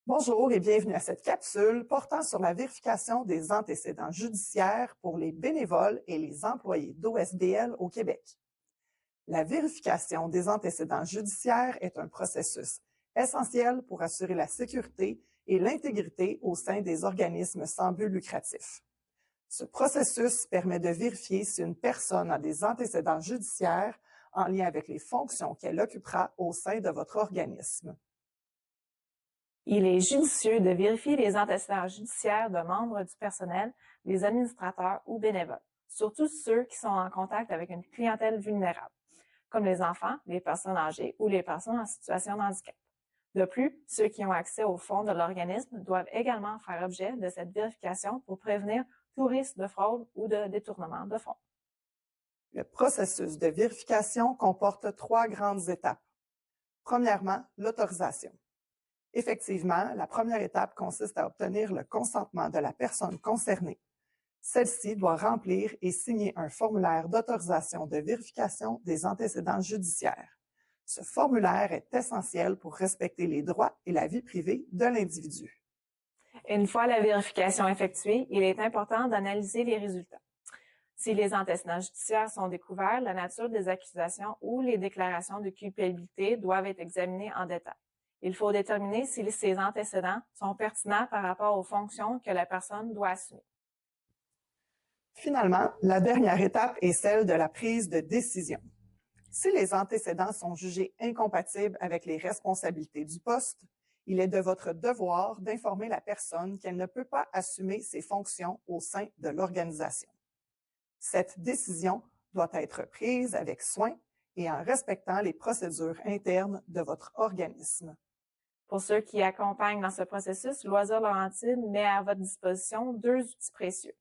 Bonjour et bienvenue à cette capsule portant sur la vérification des antécédents judiciaires pour les bénévoles et les employés d'OSBL au Québec. La vérification des antécédents judiciaires est un processus essentiel pour assurer la sécurité et l'intégrité au sein des organismes sans but lucratif. Ce processus permet de vérifier si une personne a des antécédents judiciaires en lien avec les fonctions qu'elle occupera au sein de votre organisme. Il est judicieux de vérifier les antécédents judiciaires de membres du personnel, des administrateurs ou bénévoles, surtout ceux qui sont en contact avec une clientèle vulnérable, comme les enfants, les personnes âgées ou les personnes en situation de handicap. De plus, ceux qui ont accès aux fonds de l'organisme doivent également faire objet de cette vérification pour prévenir tout risque de fraude ou de détournement de fonds. Le processus de vérification comporte 3 grandes étapes. Premièrement, l'autorisation. Effectivement, la première étape consiste à obtenir le consentement de la personne concernée. Celle-ci doit remplir et signer un formulaire d'autorisation de vérification des antécédents judiciaires. Ce formulaire est essentiel pour respecter les droits et la vie privée de l'individu. Une fois la vérification effectuée, il est important d'analyser les résultats. Si les antécédents judiciaires sont découverts, la nature des accusations ou les déclarations de culpabilité doivent être examinées en détail. Il faut déterminer si ces antécédents sont pertinents par rapport aux fonctions que la personne doit assumer. Finalement, la dernière étape est celle de la prise de décision. Si les antécédents sont jugés incompatibles avec les responsabilités du poste, il est de votre devoir d'informer la personne qu'elle ne peut pas assumer ses fonctions au sein de l'organisation. Cette décision doit être prise avec soin et en respectant les procédures internes de votre organisme. Pour ceux qui accompagnent dans ce processus, Loisirs Laurentides met à votre disposition 2 outils précieux.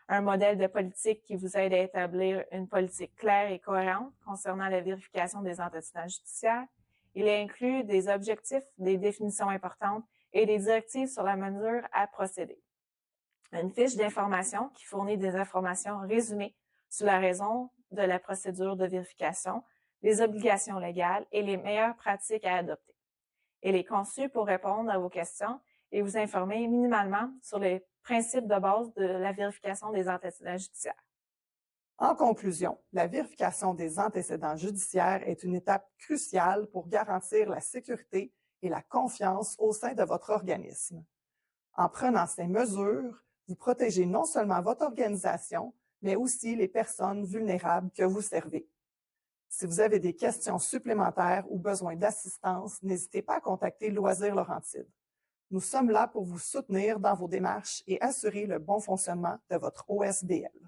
Un modèle de politique qui vous aide à établir une politique claire et cohérente concernant la vérification des antécédents judiciaires. Il inclut des objectifs, des définitions importantes et des directives sur la mesure à procéder. Une fiche d'information qui fournit des informations résumées sur la raison de la procédure de vérification, les obligations légales et les meilleures pratiques à adopter. Elle est conçue pour répondre à vos questions et vous informer minimalement sur les principes de base de la vérification des antécédents judiciaires. En conclusion, la vérification des antécédents judiciaires est une étape cruciale pour garantir la sécurité et la confiance au sein de votre organisme. En prenant ces mesures, vous protégez non seulement votre organisation, mais aussi les personnes vulnérables que vous servez. Si vous avez des questions supplémentaires ou besoin d'assistance, n'hésitez pas à contacter Loisirs Laurentides. Nous sommes là pour vous soutenir dans vos démarches et assurer le bon fonctionnement de votre OSBL.